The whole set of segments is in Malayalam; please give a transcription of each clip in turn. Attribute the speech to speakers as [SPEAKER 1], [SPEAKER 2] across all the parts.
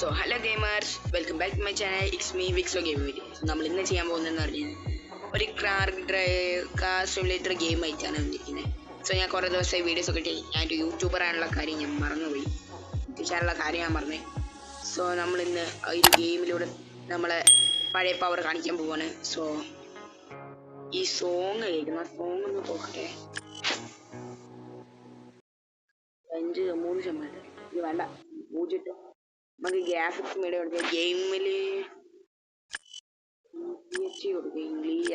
[SPEAKER 1] So hello gamers, welcome back to my channel. It's me Vixo game video. നമ്മൾ ഇന്ന് ചെയ്യാൻ പോകുന്നതെന്ന് പറഞ്ഞാൽ ഒരു കാർ സിമുലേറ്റർ ഗെയിം ആയിട്ടാണ് വന്നിരിക്കുന്നത്. സോ ഞാൻ കുറേ ദിവസമായി വീഡിയോസ് ഒക്കെ ഇട്ട് ഞാൻ ഒരു യൂട്യൂബർ ആണുള്ള കാര്യം ഞാൻ മറന്നുപോയി, ചെയ്യാനുള്ള കാര്യം ഞാൻ മറന്നേ. സോ നമ്മളിന്ന് ഈ ഗെയിമിലൂടെ നമ്മളെ പഴയ പവർ കാണിക്കാൻ പോവാണ്. സോ ഈ സോങ് കേൾക്കുന്ന സോങ് ഒന്ന് പോകട്ടെ. 3% ഇത് വേണ്ട, 0. നമുക്ക് ഗ്രാഫിക്സ് മീഡിയ കൊടുക്കുക. ഗെയിമിൽ കൊടുക്കുക, ഇംഗ്ലീഷ്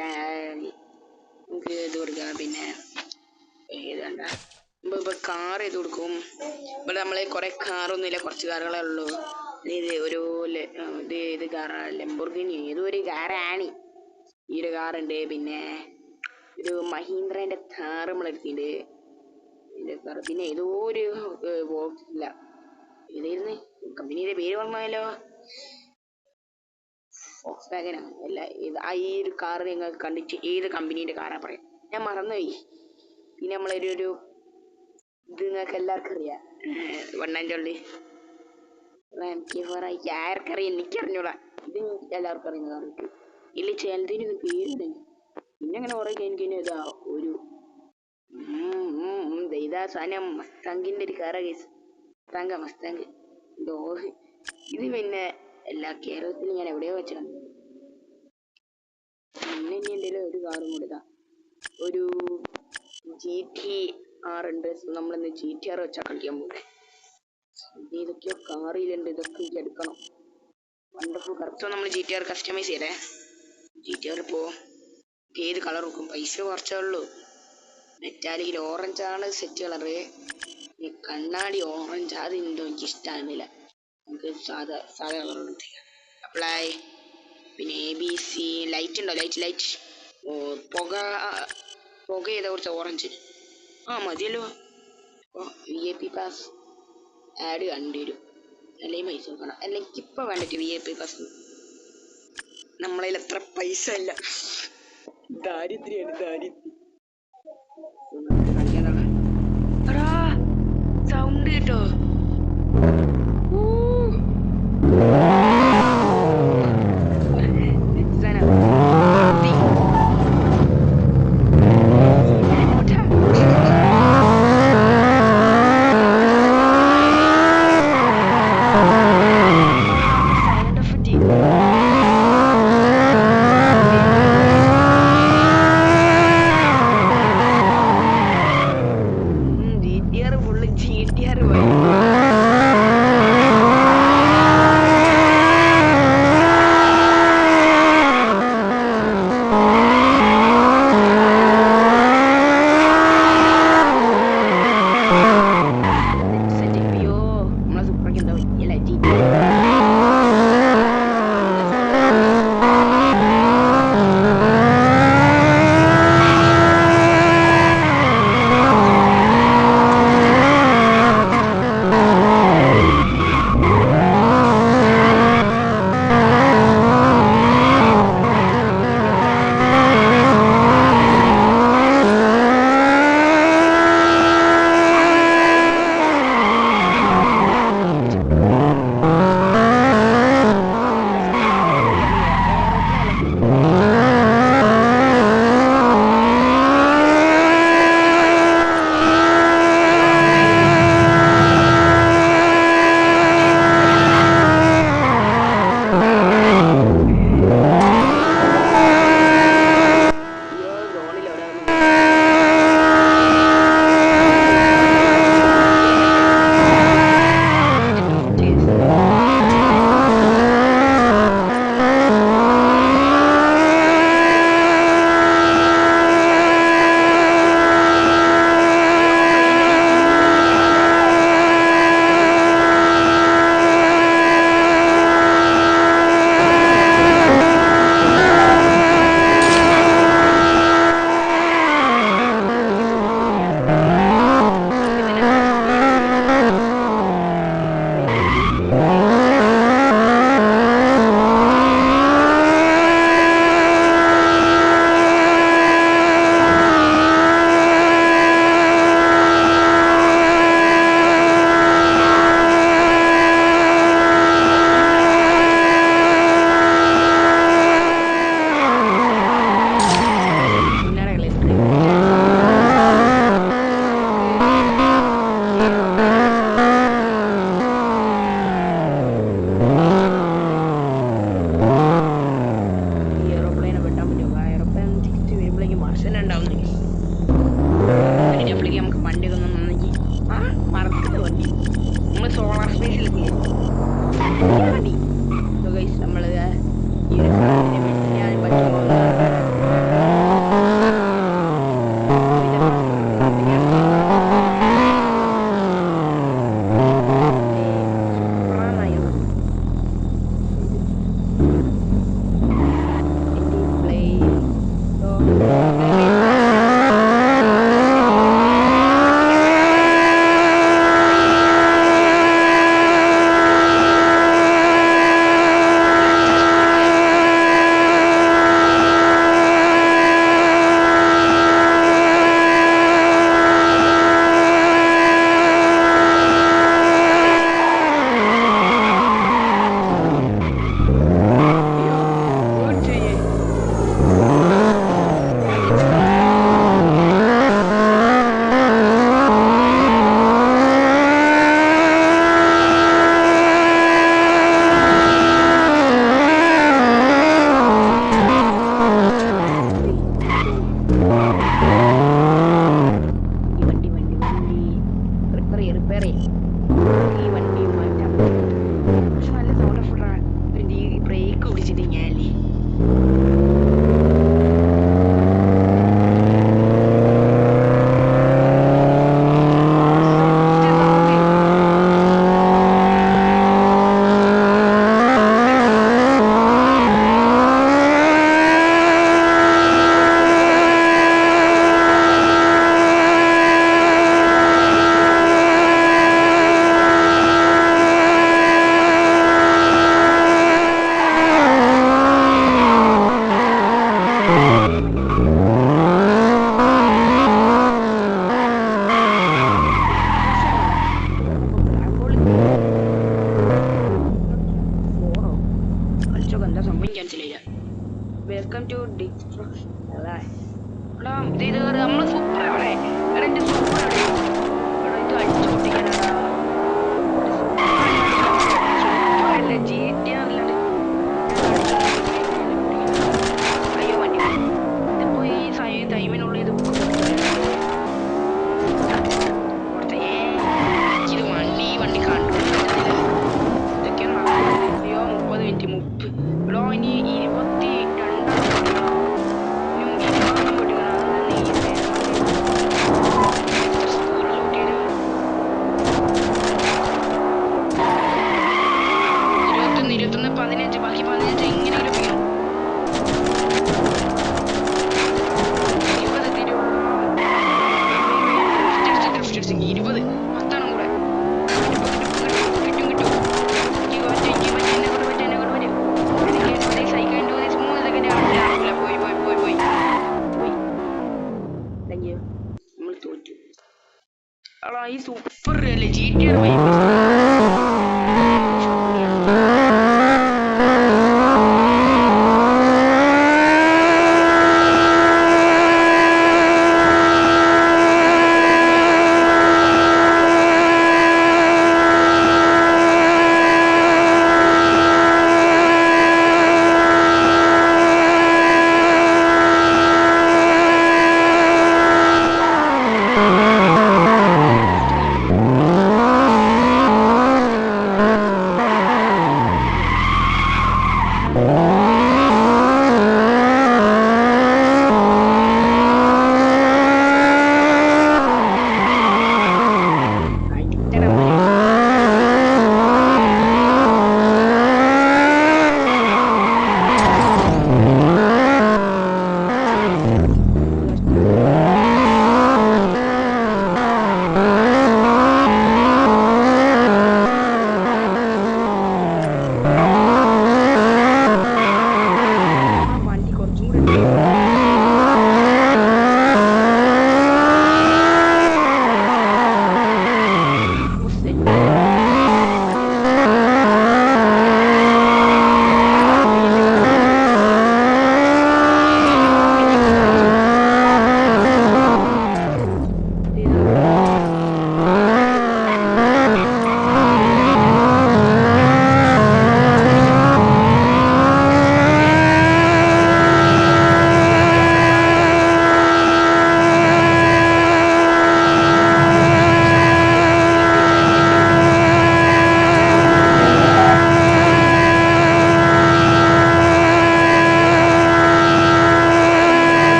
[SPEAKER 1] നമുക്ക് ഇത് കൊടുക്കുക. പിന്നെ ഏത് വേണ്ട, ഇപ്പോൾ കാർ ഇത് കൊടുക്കും. ഇവിടെ നമ്മൾ കുറേ കാറൊന്നുമില്ല, കുറച്ച് കാറുകളേ ഉള്ളൂ. ഇത് ഒരു ഇത് കാറാ, ലംബോർഗിനി ഏതോ ഒരു കാറാണ്. ഈ ഒരു കാറുണ്ട്. പിന്നെ ഒരു മഹീന്ദ്രേൻ്റെ കാർ നമ്മളെടുത്തിട്ടുണ്ട്. പിന്നെ ഏതോ ഒരു ഇല്ല, ഏതായിരുന്നു കമ്പനിയുടെ പേര് പറഞ്ഞാലോ, ഫോക്സ് വാഗനാ അല്ല. ഈ ഒരു കാർ നിങ്ങൾ കണ്ടിട്ട് ഏത് കമ്പനീൻ്റെ കാറാ പറയാം, ഞാൻ മറന്നുപോയി. പിന്നെ നമ്മളൊരു ഇത് നിങ്ങൾക്ക് എല്ലാവർക്കും അറിയാം, വണ്ണാഞ്ചൊള്ളി ആർക്കറിയാം, എനിക്കറിഞ്ഞൂടാ. ഇത് എല്ലാവർക്കും അറിയുന്ന കാർക്ക് ഇല്ല, ചിലതിന് പേരുണ്ട്. പിന്നെ അങ്ങനെ കുറേ എനിക്ക് ഇതാ ഒരു ഇതാ സാധനം മസ്താങ്കിൻ്റെ ഒരു കാറാ കേസ്, മസ്താങ്ക് ഇത്. പിന്നെ എല്ലാ കേരളത്തിലും ഞാൻ എവിടെയോ വെച്ചാണ്. പിന്നെ ഇനി എന്തെങ്കിലും ഒരു കാറും കൂടെ ഇതാ, ഒരു GT-R ഉണ്ട്. നമ്മളിന്ന് GT-R വെച്ചാൽ കളിക്കാൻ പോകുന്നത്. ഇതൊക്കെയോ കാറിലുണ്ട്, ഇതൊക്കെ എനിക്ക് എടുക്കണം. Wonderful car. സോ നമ്മൾ GT-R കസ്റ്റമൈസ് ചെയ്തേ. GT-R ഇപ്പോൾ ഏത് കളർ വെക്കും, പൈസ കുറച്ചേ ഉള്ളൂ. മെറ്റാലിക്കിൽ ഓറഞ്ച് ആണ് സെറ്റ് കളറ്. കണ്ണാടി ഓറഞ്ച് അത് എന്തോ എനിക്ക് ഇഷ്ടമാകുന്നില്ല. നമുക്ക് സാധാ കളറുണ്ട്. അപ്ലൈ. പിന്നെ ABC ലൈറ്റ് ഉണ്ടോ, ലൈറ്റ് പുക ചെയ്ത കുറച്ച് ഓറഞ്ച് മതിയല്ലോ. VIP പാസ് ആഡ് കണ്ടുവരും, അല്ലെങ്കിൽ പൈസ നോക്കണം. അല്ലെങ്കിൽ ഇപ്പം വേണ്ടിട്ട് VIP പാസ്. നമ്മളതിൽ എത്ര പൈസ ഇല്ല, ദാരിദ്ര്യാണ്. സൗണ്ട് കേട്ടോ, സോളാർ സ്പേസിലെത്തി. നമ്മള് ഈ ഒരു സാധനം ഞാൻ പറ്റുമോ വെൽക്കം ടു ഡിസ്ട്രക്ഷൻ അല്ലേ എടാ ഇത് നമ്മള് സൂപ്പർ അവിടെ എടാ എന്റെ സൂപ്പർ അവിടെ എടാ ഇത് അടിച്ചു പൊട്ടിക്കാനാടാ സൂപ്പറല്ലേ GTA അല്ലാണ്ട് അയ്യോ വണ്ടി ഇതിപ്പോ ഈ ടൈമിനുള്ളിൽ ഇത് ഇത് വണ്ടി കണ്ടു ഇതൊക്കെയാണ് അയ്യോ 30 മിനിറ്റ് എടോ ഇനി 22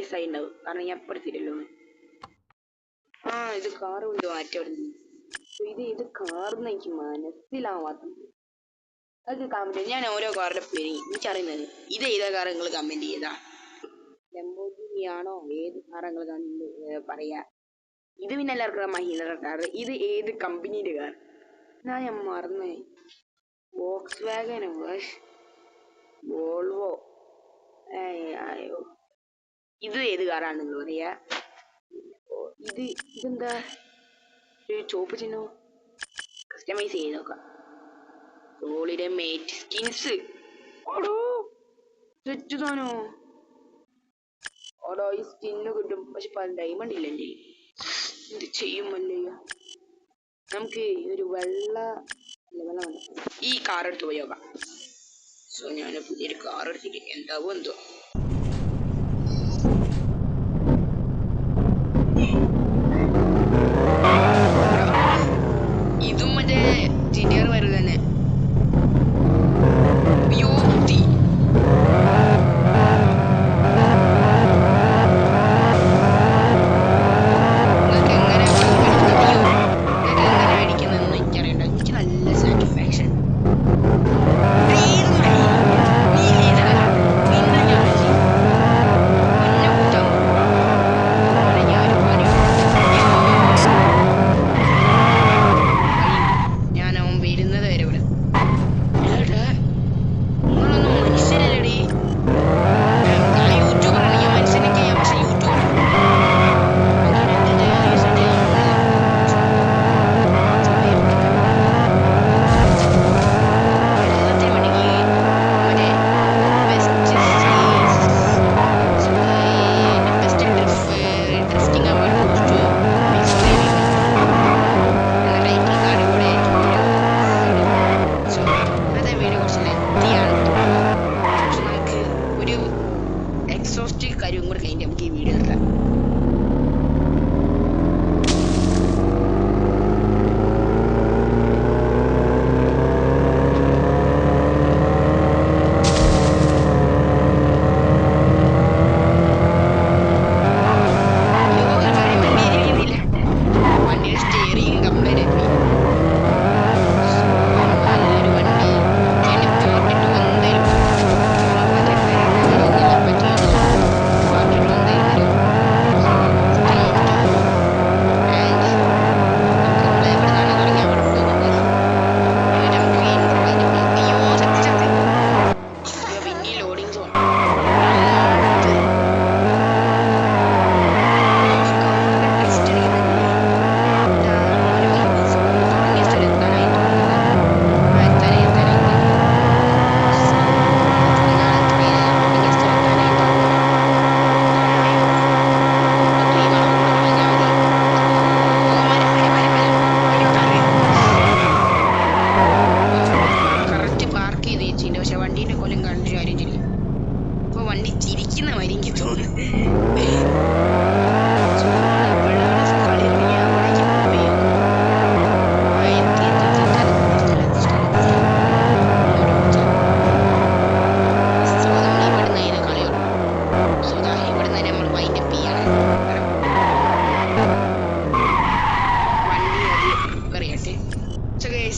[SPEAKER 1] മിസ്സായി ഉണ്ടാവും, കാരണം ഞാൻ അപ്പുറത്തില്ലല്ലോ. ആ ഇത് കാറ് കൊണ്ട് മാറ്റം. ഇത് കാർന്ന് എനിക്ക് മനസ്സിലാവാത്തത്. അത് കമന്റ്, ഞാൻ ഓരോ കാറിന്റെ പേര് എനിക്കറിയുന്നത്. ഇത് ഏതാ കാർ നിങ്ങൾ കമന്റ് ചെയ്താ. ലംബോർഗിനി ആണോ ഏത് കാർ നിങ്ങൾ പറയാ. ഇത് പിന്നെ എല്ലാവർക്കും മഹീന്ദ്ര കാർ. ഇത് ഏത് കമ്പനിയുടെ കാർ ഞാൻ മറന്നേ. Woakes വാഗനോ Volvo. ഇത് ഏത് കാറാണ് നിങ്ങൾ പറയാ. ഇതെന്താ ഒരു ചോപ്പ് ചിഹ്നോ. കസ്റ്റമൈസ് ചെയ്ത് നോക്കാം. Solid mate skins. Auto set താനോ. ഓടോ ഈ സ്കിന്ന് കിട്ടും, പക്ഷെ ഡയമണ്ട് ഇല്ല എൻ്റെ. എന്ത് ചെയ്യുമല്ലേ. നമുക്ക് ഒരു വെള്ള ഈ കാർ എടുത്ത് പോയി നോക്കാം. സോ ഞാൻ പുതിയൊരു കാർ എടുത്തിട്ട് എന്താവോ എന്തോ. ഇതും മറ്റേ ജിറ്റിആർ വരും തന്നെ. അയ്യോ കുത്തി.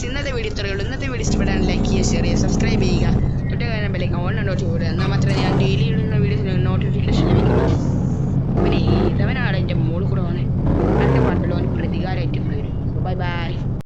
[SPEAKER 1] ഇന്നത്തെ വീഡിയോ ഇത്രയേ ഉള്ളൂ. ഇന്നത്തെ വീഡിയോ ഇഷ്ടപ്പെടാൻ ലൈക്ക് ചെയ്യുക, ഷെയർ ചെയ്യുക, സബ്സ്ക്രൈബ് ചെയ്യുക. തൊട്ടുകാരം ബെല്ലൈക്കൻ ഓൺ നോട്ട് ചെയ്യുക. എന്നാൽ മാത്രമേ ഞാൻ ഡെയിലി ഇടുന്ന വീഡിയോസിന് നോട്ടിഫിക്കേഷൻ ലഭിക്കുള്ളൂ. പിന്നെ ഇതവനാണ് എൻ്റെ മോൾ കൂടെ വന്ന് എൻ്റെ പാട്ടിൽ പ്രതികാരമായിട്ട് വരും. Bye bye.